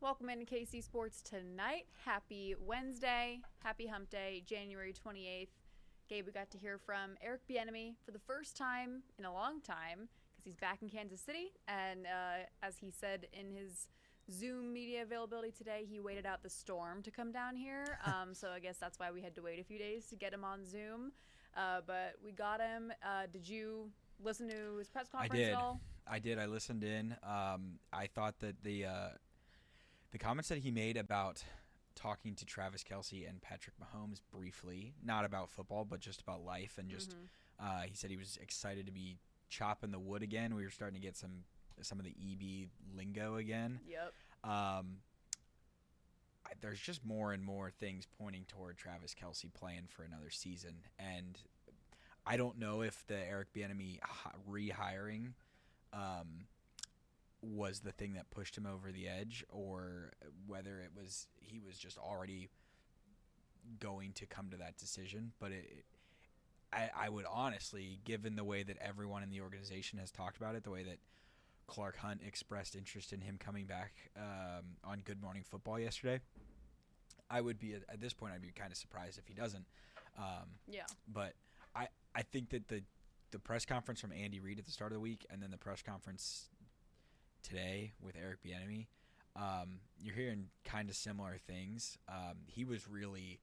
Welcome into KC Sports Tonight. Happy Wednesday. Happy Hump Day, January 28th. Gabe, we got to hear from Eric Bieniemy for the first time in a long time because he's back in Kansas City. And as he said in his Zoom media availability today, he waited out the storm to come down here. So I guess that's why we had to wait a few days to get him on Zoom. But we got him. Did you listen to his press conference at all? I did. I listened in. I thought that the comments that he made about talking to Travis Kelce and Patrick Mahomes briefly, not about football, but just about life, and just he said he was excited to be chopping the wood again. We were starting to get some of the EB lingo again. Yep. There's just more and more things pointing toward Travis Kelce playing for another season, and I don't know if the Eric Bieniemy rehiring was the thing that pushed him over the edge, or whether he was just already going to come to that decision. But I would honestly, given the way that everyone in the organization has talked about it, the way that Clark Hunt expressed interest in him coming back on Good Morning Football yesterday, I would be at this point I'd be kind of surprised if he doesn't. But I think that the press conference from Andy Reid at the start of the week, and then the press conference today with Eric Bieniemy, you're hearing kind of similar things. He was really,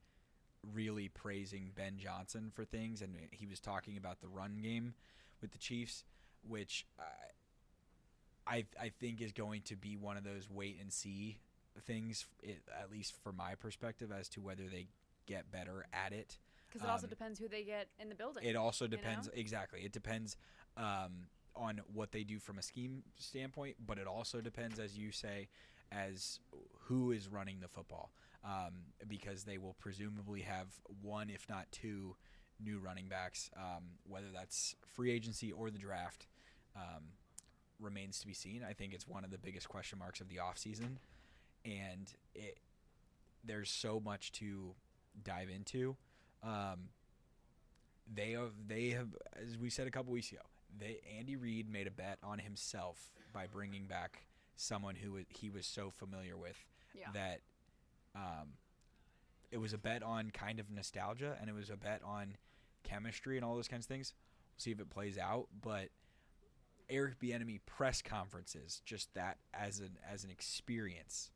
really praising Ben Johnson for things, and he was talking about the run game with the Chiefs, which I think is going to be one of those wait and see things, at least for my perspective, as to whether they get better at it. Because it also depends who they get in the building. It also depends, exactly. It depends on what they do from a scheme standpoint, but it also depends, as you say, as who is running the football, because they will presumably have one, if not two, new running backs, whether that's free agency or the draft, remains to be seen. I think it's one of the biggest question marks of the offseason, and there's so much to dive into. They have, as we said a couple weeks ago, Andy Reid made a bet on himself by bringing back someone who he was so familiar with that it was a bet on kind of nostalgia, and it was a bet on chemistry and all those kinds of things. We'll see if it plays out, but Eric Bieniemy press conferences, just that as an experience,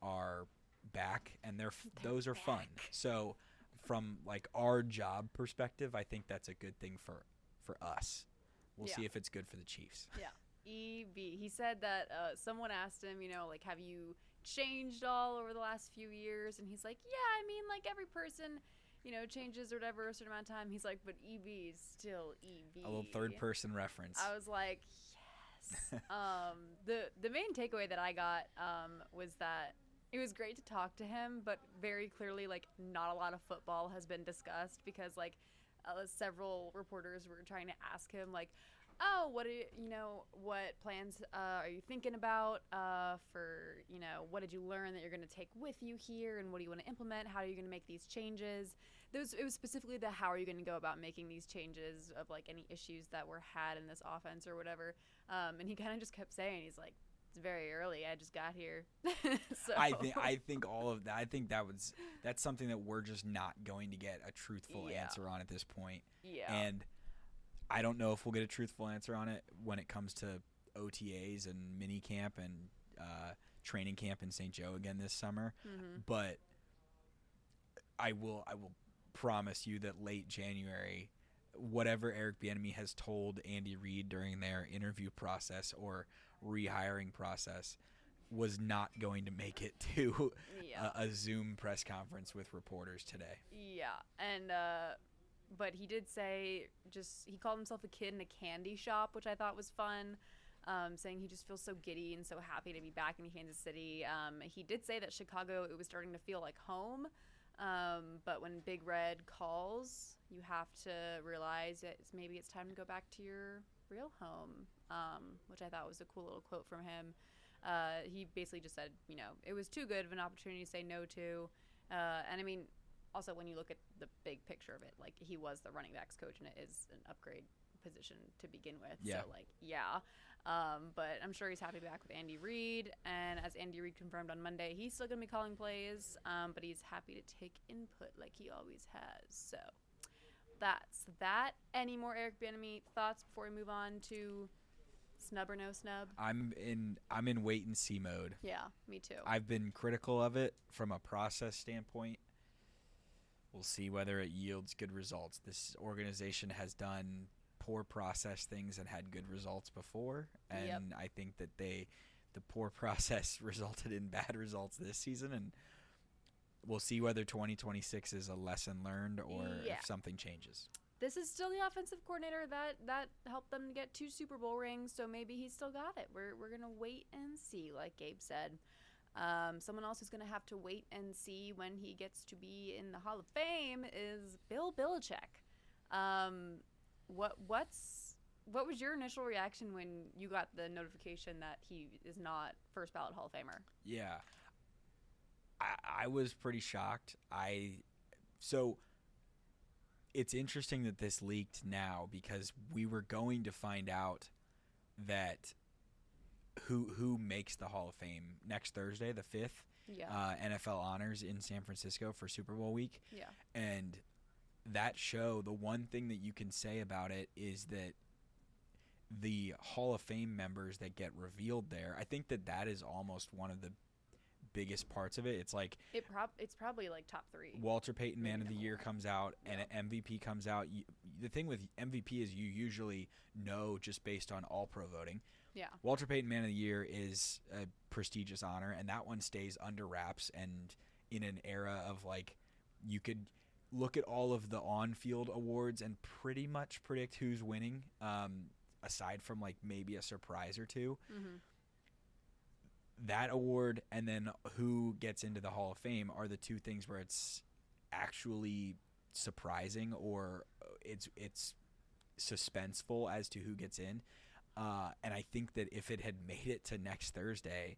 are back, and those are back. fun. So from like our job perspective, I think that's a good thing for us. We'll see if it's good for the Chiefs. Yeah. EB. He said that someone asked him, like, have you changed all over the last few years? And he's like, yeah, I mean, like every person, changes or whatever a certain amount of time. He's like, but EB is still EB. A little third-person reference. I was like, yes. The main takeaway that I got was that it was great to talk to him, but very clearly, like, not a lot of football has been discussed because, like, several reporters were trying to ask him, like, oh, what plans are you thinking about for, what did you learn that you're going to take with you here, and what do you want to implement? How are you going to make these changes? It was specifically the how are you going to go about making these changes of, like, any issues that were had in this offense or whatever. And he kind of just kept saying, he's like, it's very early. I just got here. So. I think all of that. I think that's something that we're just not going to get a truthful answer on at this point. Yeah. And I don't know if we'll get a truthful answer on it when it comes to OTAs and mini camp and training camp in St. Joe again this summer. Mm-hmm. But I will promise you that late January, whatever Eric Bieniemy has told Andy Reid during their interview process or rehiring process was not going to make it to a Zoom press conference with reporters today. Yeah, and but he did say he called himself a kid in a candy shop, which I thought was fun, saying he just feels so giddy and so happy to be back in Kansas City. He did say that Chicago, it was starting to feel like home, but when Big Red calls, you have to realize that maybe it's time to go back to your real home, which I thought was a cool little quote from him. He basically just said, it was too good of an opportunity to say no to. And I mean, also when you look at the big picture of it, like he was the running backs coach, and it is an upgrade position to begin with. Yeah. So, like, yeah. But I'm sure he's happy to be back with Andy Reid. And as Andy Reid confirmed on Monday, he's still going to be calling plays, but he's happy to take input like he always has. So that's that. Any more Eric Bieniemy thoughts before we move on to snub or no snub? I'm in wait and see mode. Yeah, me too. I've been critical of it from a process standpoint. We'll see whether it yields good results. This organization has done poor process things and had good results before, and I think that the poor process resulted in bad results this season, and we'll see whether 2026 is a lesson learned or if something changes. This is still the offensive coordinator that helped them get 2 Super Bowl rings, so maybe he's still got it. We're gonna wait and see, like Gabe said. Someone else who's gonna have to wait and see when he gets to be in the Hall of Fame is Bill Belichick. What was your initial reaction when you got the notification that he is not first ballot Hall of Famer? Yeah, I was pretty shocked. So it's interesting that this leaked now because we were going to find out that who makes the Hall of Fame next Thursday, the 5th. NFL honors in San Francisco for Super Bowl week. Yeah. And that show, the one thing that you can say about it is that the Hall of Fame members that get revealed there, I think that is almost one of the biggest parts of it. It's like it's probably like top 3. Walter Payton Man of the Year comes out and an MVP comes out. The thing with MVP is you usually know just based on All-Pro voting. Yeah. Walter Payton Man of the Year is a prestigious honor, and that one stays under wraps. And in an era of like, you could look at all of the on-field awards and pretty much predict who's winning, aside from like maybe a surprise or two. Mm-hmm. That award and then who gets into the Hall of Fame are the two things where it's actually surprising or it's suspenseful as to who gets in. And I think that if it had made it to next Thursday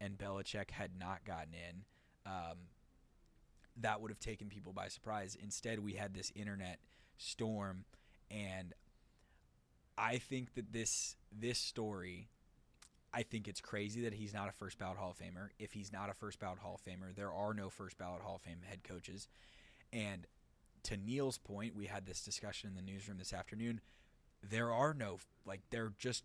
and Belichick had not gotten in, that would have taken people by surprise. Instead, we had this internet storm, and I think that this story, I think it's crazy that he's not a first ballot Hall of Famer. If he's not a first ballot Hall of Famer, there are no first ballot Hall of Fame head coaches. And to Neil's point, we had this discussion in the newsroom this afternoon. There are no, they're just,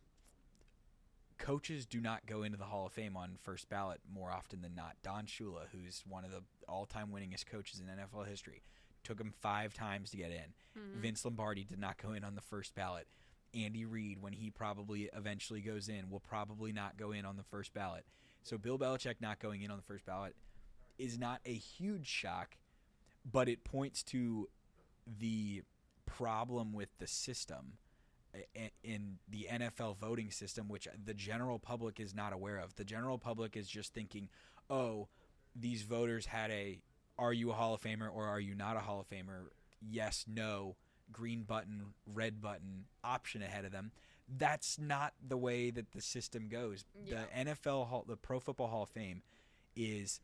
coaches do not go into the Hall of Fame on first ballot more often than not. Don Shula, who's one of the all-time winningest coaches in NFL history, took him 5 times to get in. Mm-hmm. Vince Lombardi did not go in on the first ballot. Andy Reid, when he probably eventually goes in, will probably not go in on the first ballot. So Bill Belichick not going in on the first ballot is not a huge shock, but it points to the problem with the system in the NFL voting system, which the general public is not aware of. The general public is just thinking, oh, these voters had are you a Hall of Famer or are you not a Hall of Famer? Yes, no, green button, red button option ahead of them. That's not the way that the system goes. Yeah. The the Pro Football Hall of Fame is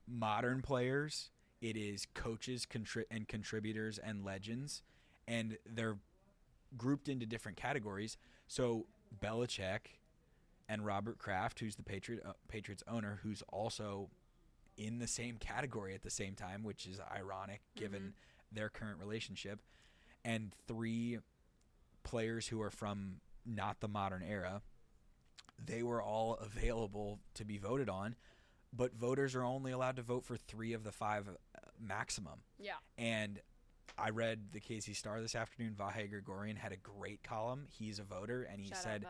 modern players. It is coaches and contributors and legends, and they're grouped into different categories. So Belichick and Robert Kraft, who's the Patriots owner, who's also in the same category at the same time, which is ironic given their current relationship, and 3 players who are from not the modern era, they were all available to be voted on, but voters are only allowed to vote for 3 of the 5 maximum. Yeah. And I read the KC Star this afternoon. Vahe Gregorian had a great column. He's a voter, and he said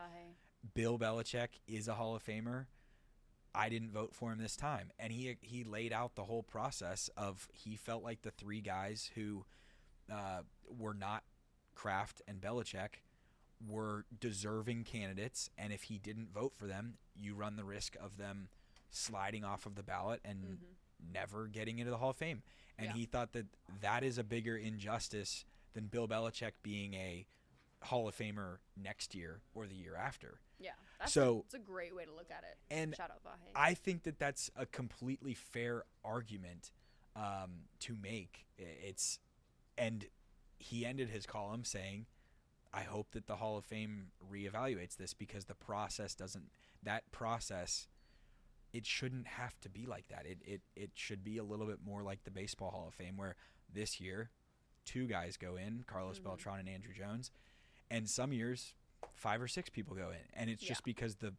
Bill Belichick is a Hall of Famer. I didn't vote for him this time. And he laid out the whole process of he felt like the 3 guys who were not Kraft and Belichick were deserving candidates, and if he didn't vote for them, you run the risk of them sliding off of the ballot and never getting into the Hall of Fame. And he thought that is a bigger injustice than Bill Belichick being a Hall of Famer next year or the year after. Yeah, it's a great way to look at it. And shout out Vahe. I think that that's a completely fair argument to make. And he ended his column saying, I hope that the Hall of Fame reevaluates this, because the process doesn't – that process, it shouldn't have to be like that. It should be a little bit more like the Baseball Hall of Fame, where this year 2 guys go in, Carlos Beltran and Andrew Jones, and some years 5 or 6 people go in. And it's just because the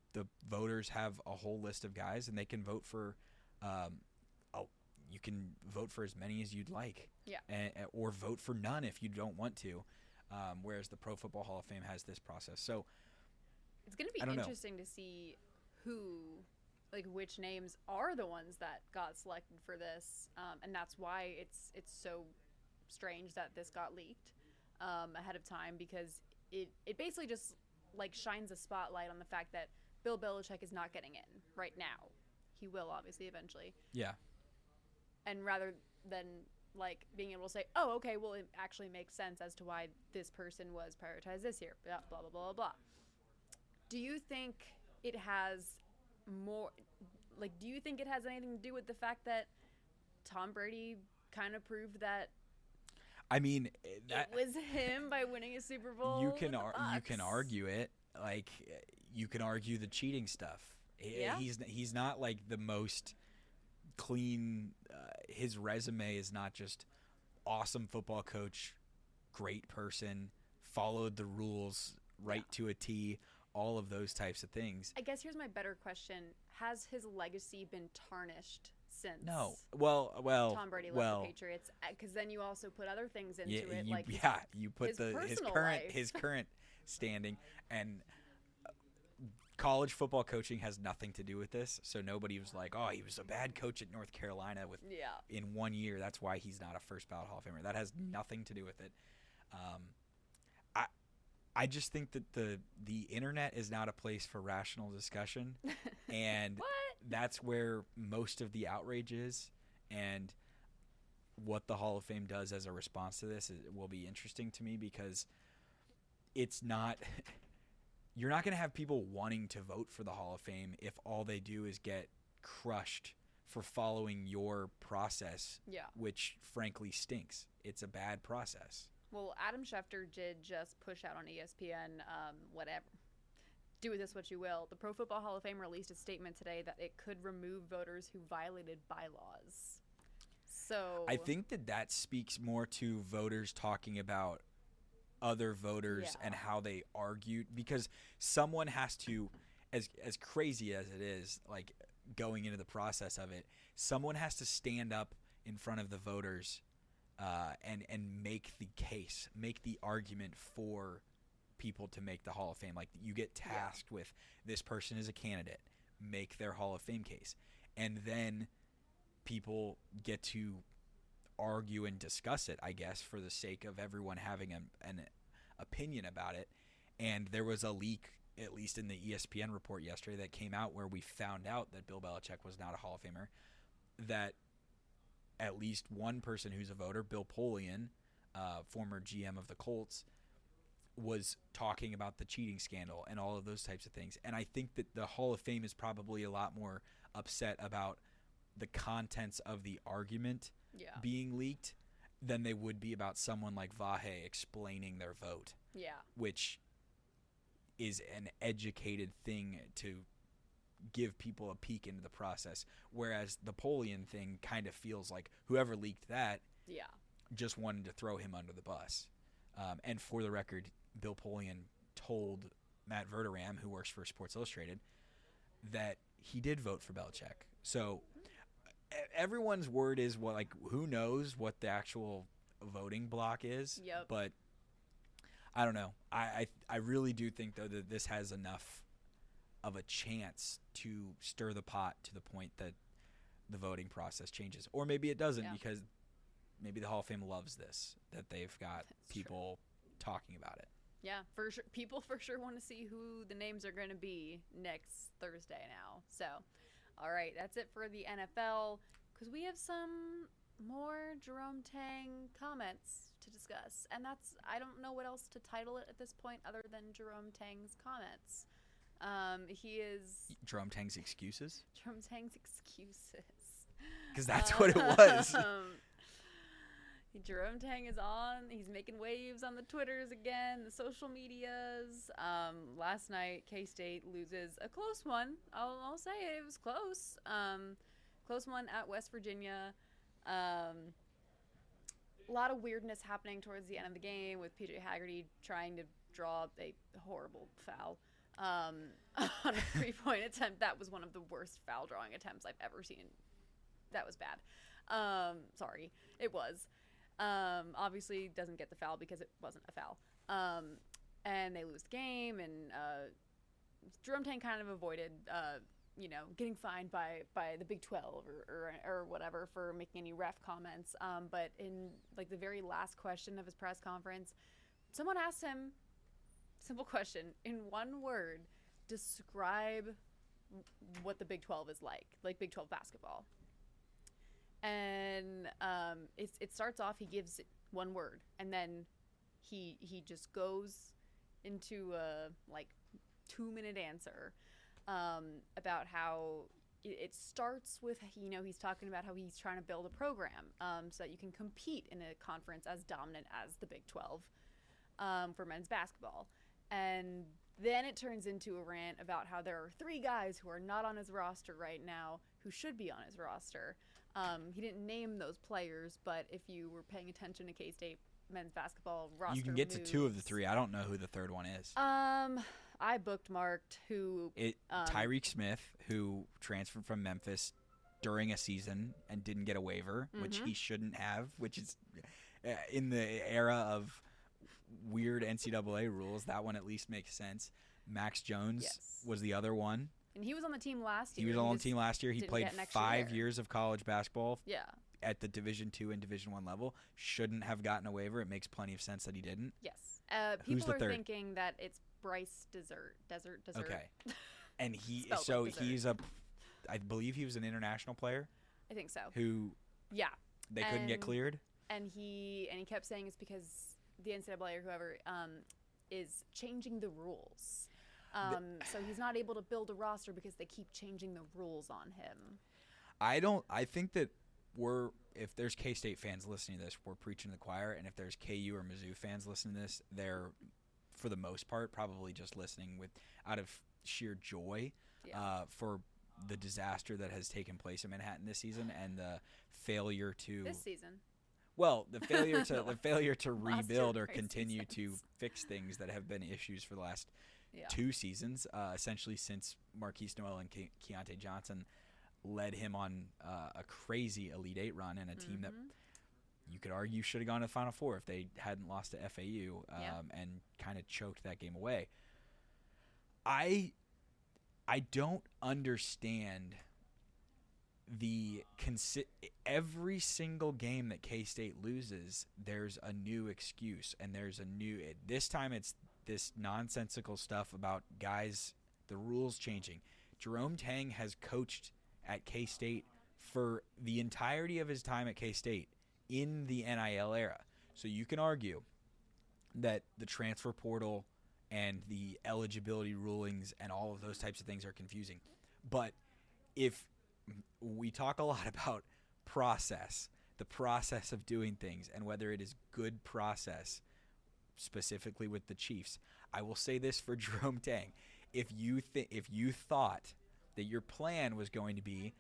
voters have a whole list of guys, and they can vote for you can vote for as many as you'd like, or vote for none if you don't want to. Whereas the Pro Football Hall of Fame has this process. So it's going to be interesting to see which names are the ones that got selected for this, and that's why it's so strange that this got leaked ahead of time, because it basically just shines a spotlight on the fact that Bill Belichick is not getting in right now. He will obviously eventually. Yeah. And rather than being able to say, oh, okay, well, it actually makes sense as to why this person was prioritized this year, blah, blah, blah, blah, blah. Do you think it has more, do you think it has anything to do with the fact that Tom Brady kind of proved that it was him by winning a Super Bowl? You can argue it. You can argue the cheating stuff. Yeah. He's not the most clean. His resume is not just awesome football coach, great person, followed the rules to a T, all of those types of things. I guess here's my better question. Has his legacy been tarnished since Tom Brady left the Patriots? Because then you also put other things into it, you put his current standing, and college football coaching has nothing to do with this. So nobody was like, oh, he was a bad coach at North Carolina in 1 year. That's why he's not a first ballot Hall of Famer. That has nothing to do with it. I just think that the internet is not a place for rational discussion, and that's where most of the outrage is. And what the Hall of Fame does as a response to this will be interesting to me, because it's not – you're not going to have people wanting to vote for the Hall of Fame if all they do is get crushed for following your process, which frankly stinks. It's a bad process. Well, Adam Schefter did just push out on ESPN, whatever. Do with this what you will. The Pro Football Hall of Fame released a statement today that it could remove voters who violated bylaws. So I think that speaks more to voters talking about other voters and how they argued, because someone has to, as crazy as it is, going into the process of it, someone has to stand up in front of the voters and make the case, make the argument for people to make the Hall of Fame. You get tasked with, this person is a candidate, make their Hall of Fame case, and then people get to argue and discuss it, I guess, for the sake of everyone having an opinion about it. And there was a leak, at least in the ESPN report yesterday, that came out where we found out that Bill Belichick was not a Hall of Famer, that at least one person who's a voter, Bill Polian, former GM of the Colts, was talking about the cheating scandal and all of those types of things. And I think that the Hall of Fame is probably a lot more upset about the contents of the argument being leaked than they would be about someone like Vahe explaining their vote. Yeah. Which is an educated thing to give people a peek into the process. Whereas the Polian thing kind of feels like whoever leaked that just wanted to throw him under the bus. And for the record, Bill Polian told Matt Verderam, who works for Sports Illustrated, that he did vote for Belichick. So everyone's word is who knows what the actual voting block is. Yep. But I don't know. I really do think, though, that this has enough of a chance to stir the pot to the point that the voting process changes. Or maybe it doesn't, because maybe the Hall of Fame loves this, that they've got people talking about it. Yeah, for sure. People for sure want to see who the names are going to be next Thursday now. So, all right, that's it for the NFL, because we have some more Jerome Tang comments to discuss. And I don't know what else to title it at this point other than Jerome Tang's comments. He is... Jerome Tang's excuses? Jerome Tang's excuses. Because that's what it was. Jerome Tang is on. He's making waves on the Twitters again, the social medias. Last night, K-State loses a close one. I'll say it was close. Close one at West Virginia. A lot of weirdness happening towards the end of the game with PJ Haggerty trying to draw a horrible foul on a three-point attempt. That was one of the worst foul drawing attempts I've ever seen. That was bad. Sorry. It was. Obviously doesn't get the foul because it wasn't a foul. And they lose the game, and Jerome Tang kind of avoided getting fined by the Big 12 or whatever for making any ref comments. But in like the very last question of his press conference, someone asked him, simple question, in one word, describe what the Big 12 is like Big 12 basketball. And it starts off, he gives one word, and then he just goes into a 2-minute answer about how it starts with, he's talking about how he's trying to build a program so that you can compete in a conference as dominant as the Big 12 for men's basketball. And then it turns into a rant about how there are 3 guys who are not on his roster right now who should be on his roster. He didn't name those players, but if you were paying attention to K-State men's basketball roster, you can get to 2 of the 3. I don't know who the third one is. I bookmarked who. Tyreek Smith, who transferred from Memphis during a season and didn't get a waiver, which he shouldn't have, which is in the era of weird NCAA rules. That one at least makes sense. Max Jones was the other one. And he was on the team last year. He was on the team last year. He played 5 years of college basketball at the Division II and Division I level. Shouldn't have gotten a waiver. It makes plenty of sense that he didn't. Yes. People are thinking that it's Bryce Desert. Okay. And he's I believe he was an international player. I think so. Who they couldn't get cleared. And he kept saying it's because the NCAA or whoever is changing the rules. So he's not able to build a roster because they keep changing the rules on him. I think that if there's K-State fans listening to this, we're preaching to the choir. And if there's KU or Mizzou fans listening to this, they're, for the most part, probably just listening out of sheer joy for the disaster that has taken place in Manhattan this season and the failure to this season. Well, the failure to rebuild or continue to fix things that have been issues for the last 2 seasons, essentially since Marquise Noel and Keontae Johnson led him on a crazy Elite 8 run and a team that you could argue should have gone to the Final Four if they hadn't lost to FAU and kind of choked that game away. I don't understand every single game that K-State loses, there's a new excuse, and there's this time it's this nonsensical stuff about guys, the rules changing. Jerome Tang has coached at K-State for the entirety of his time at K-State in the NIL era. So you can argue that the transfer portal and the eligibility rulings and all of those types of things are confusing. But if we talk a lot about the process of doing things, and whether it is good process, specifically with the Chiefs. I will say this for Jerome Tang. If you thought that your plan was going to be,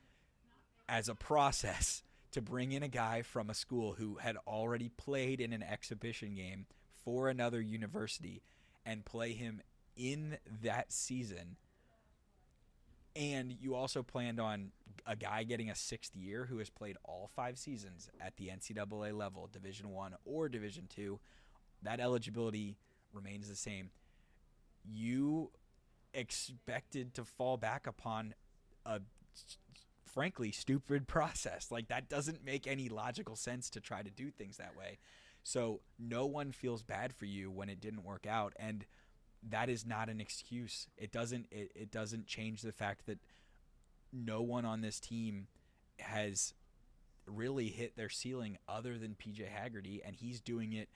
as a process, to bring in a guy from a school who had already played in an exhibition game for another university and play him in that season, and you also planned on a guy getting a 6th year who has played all 5 seasons at the NCAA level, Division I or Division II, that eligibility remains the same. You expected to fall back upon a, frankly, stupid process. Like, that doesn't make any logical sense to try to do things that way. So no one feels bad for you when it didn't work out, and that is not an excuse. It doesn't change the fact that no one on this team has really hit their ceiling other than PJ Haggerty, and he's doing it,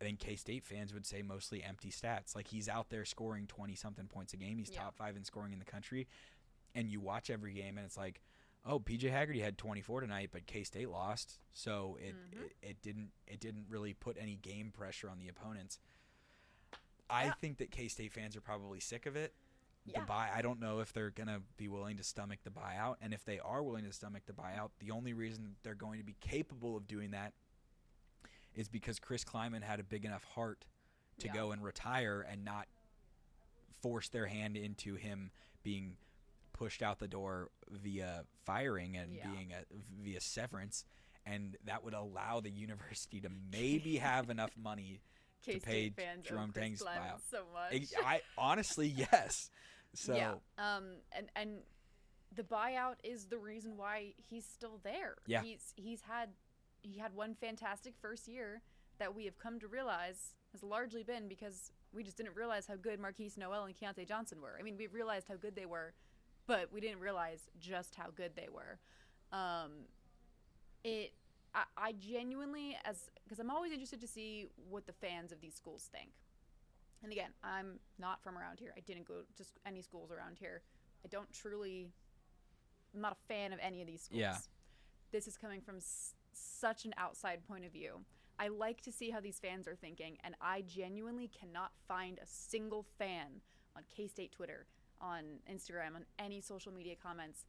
I think K-State fans would say, mostly empty stats. Like, he's out there scoring 20-something points a game. He's top 5 in scoring in the country. And you watch every game, and it's like, oh, PJ Haggerty had 24 tonight, but K-State lost, so it didn't really put any game pressure on the opponents. I think that K-State fans are probably sick of it. Yeah. I don't know if they're going to be willing to stomach the buyout, and if they are willing to stomach the buyout, the only reason they're going to be capable of doing that is because Chris Kleiman had a big enough heart to go and retire and not force their hand into him being pushed out the door via firing and via severance, and that would allow the university to maybe have enough money to pay Jerome Tang's buyout. So much. I honestly, yes. So and the buyout is the reason why he's still there. Yeah. He had one fantastic first year that we have come to realize has largely been because we just didn't realize how good Marquise Noel and Keontae Johnson were. I mean, we realized how good they were, but we didn't realize just how good they were. I genuinely, because I'm always interested to see what the fans of these schools think. And again, I'm not from around here. I didn't go to any schools around here. I'm not a fan of any of these schools. Yeah. This is coming from such an outside point of view. I like to see how these fans are thinking, and I genuinely cannot find a single fan on K-State Twitter, on Instagram, on any social media comments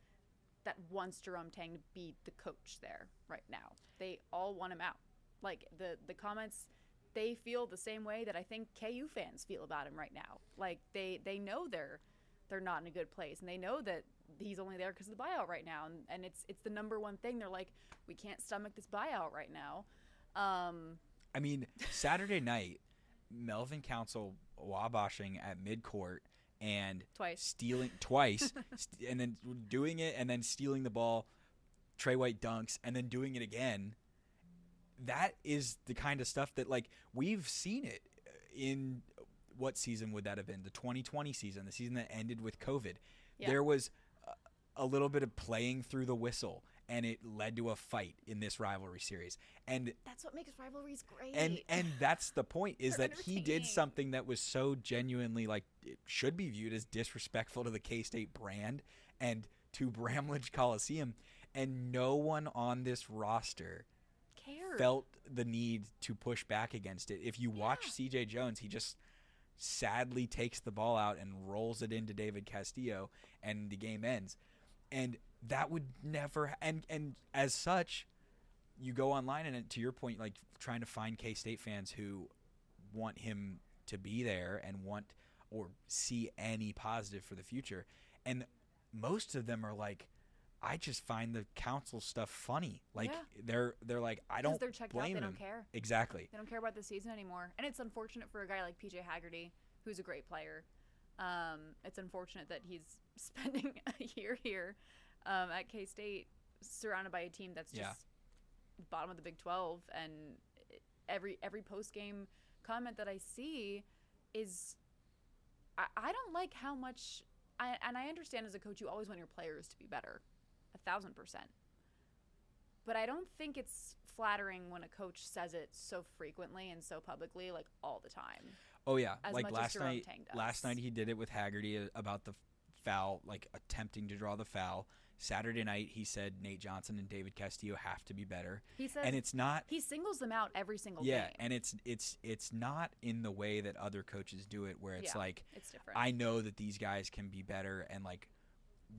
that wants Jerome Tang to be the coach there right now. They all want him out. Like, the comments, they feel the same way that I think KU fans feel about him right now. Like, they know they're not in a good place, and they know that he's only there because of the buyout right now, and it's the number one thing. They're like, we can't stomach this buyout right now. I mean, Saturday night, Melvin Council wabashing at midcourt and stealing twice, and then doing it and then stealing the ball, Trey White dunks, and then doing it again. That is the kind of stuff that, like, we've seen it in what season would that have been? The 2020 season, the season that ended with COVID. Yeah. There was a little bit of playing through the whistle, and it led to a fight in this rivalry series. And that's what makes rivalries great. And that's the point, is that he did something that was so genuinely, like, it should be viewed as disrespectful to the K-State brand and to Bramlage Coliseum, and no one on this roster felt the need to push back against it. If you watch CJ Jones, he just sadly takes the ball out and rolls it into David Castillo, and the game ends. And that would never – and as such, you go online and, to your point, like, trying to find K-State fans who want him to be there and want or see any positive for the future. And most of them are like, I just find the council stuff funny. Like, they're like, I don't they're checked blame out. They them. don't care. Exactly. They don't care about the season anymore. And it's unfortunate for a guy like PJ Haggerty, who's a great player. It's unfortunate that he's spending a year here at K-State surrounded by a team that's just bottom of the Big 12. And every post-game comment that I see is I don't like how much – and I understand as a coach you always want your players to be better. 1,000%. But I don't think it's flattering when a coach says it so frequently and so publicly, like, all the time. Oh yeah, as like last night he did it with Haggerty about the foul, like attempting to draw the foul. Saturday night he said Nate Johnson and David Castillo have to be better. He says, and it's not. He singles them out every single game. Yeah, and it's not in the way that other coaches do it, where it's like, it's different. I know that these guys can be better, and like,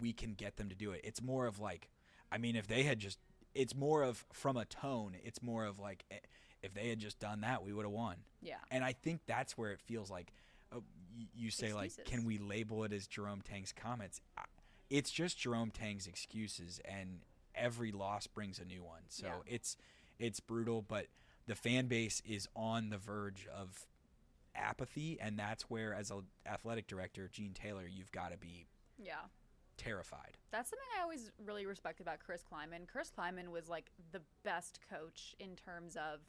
we can get them to do it. It's more of like, I mean, if they had just, it's more of, from a tone, it's more of like, if they had just done that, we would have won. Yeah. And I think that's where it feels like, you say, excuses. Like, can we label it as Jerome Tang's comments? It's just Jerome Tang's excuses, and every loss brings a new one. So it's brutal, but the fan base is on the verge of apathy, and that's where, as an athletic director, Gene Taylor, you've got to be terrified. That's something I always really respect about Chris Kleiman. Chris Kleiman was like the best coach in terms of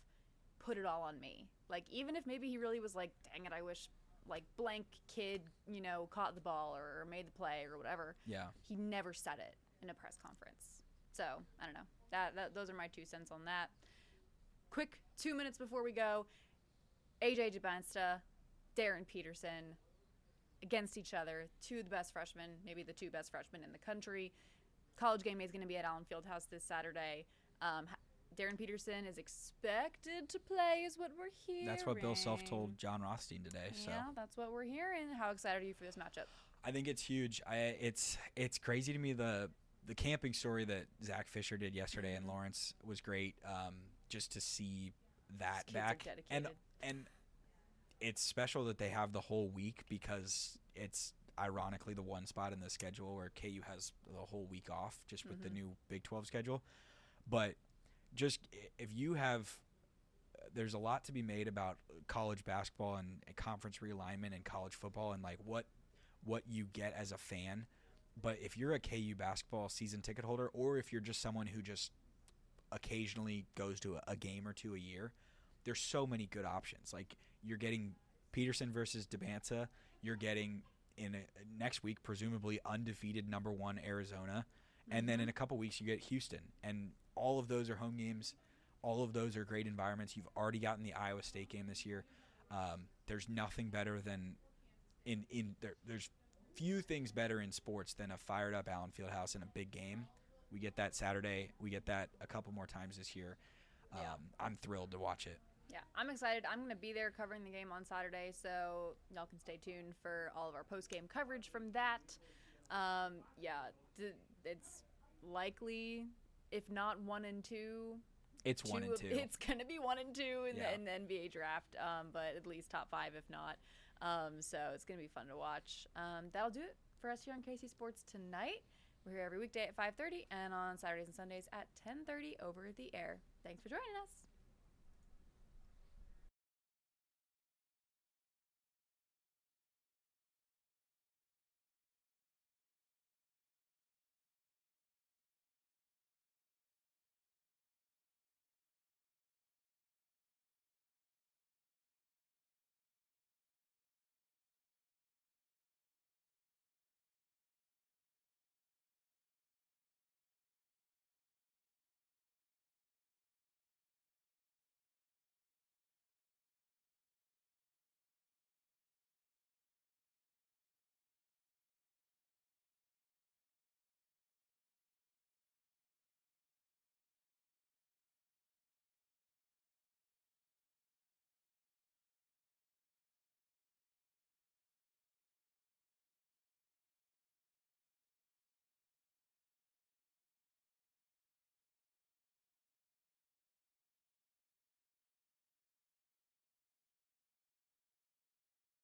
put it all on me. Like, even if maybe he really was like, dang it, I wish like blank kid, caught the ball or made the play or whatever. Yeah. He never said it in a press conference. So, I don't know. That those are my 2 cents on that. Quick 2 minutes before we go. AJ Jabansta, Darryn Peterson against each other. 2 of the best freshmen, maybe the 2 best freshmen in the country. College Game Day is going to be at Allen Fieldhouse this Saturday. Darryn Peterson is expected to play, is what we're hearing. That's what Bill Self told John Rothstein today. So yeah, that's what we're hearing. How excited are you for this matchup? I think it's huge. It's crazy to me the camping story that Zach Fisher did yesterday in Lawrence was great. Just to see that back, and it's special that they have the whole week because it's ironically the one spot in the schedule where KU has the whole week off just with the new Big 12 schedule. But just if you have, there's a lot to be made about college basketball and conference realignment and college football and like what you get as a fan. But if you're a KU basketball season ticket holder, or if you're just someone who just occasionally goes to a game or two a year, there's so many good options. Like you're getting Peterson versus DeBanza. You're getting next week presumably undefeated number 1 Arizona, and then in a couple weeks you get Houston, and all of those are home games. All of those are great environments. You've already gotten the Iowa State game this year. There's nothing better than there's few things better in sports than a fired up Allen Fieldhouse in a big game. We get that Saturday. We get that a couple more times this year. I'm thrilled to watch it. Yeah, I'm excited. I'm going to be there covering the game on Saturday, so y'all can stay tuned for all of our post-game coverage from that. It's likely, if not 1 and 2. It's 1 and 2. It's going to be 1 and 2 in the NBA draft, but at least top 5 if not. So it's going to be fun to watch. That'll do it for us here on KC Sports tonight. We're here every weekday at 5:30 and on Saturdays and Sundays at 10:30 over the air. Thanks for joining us.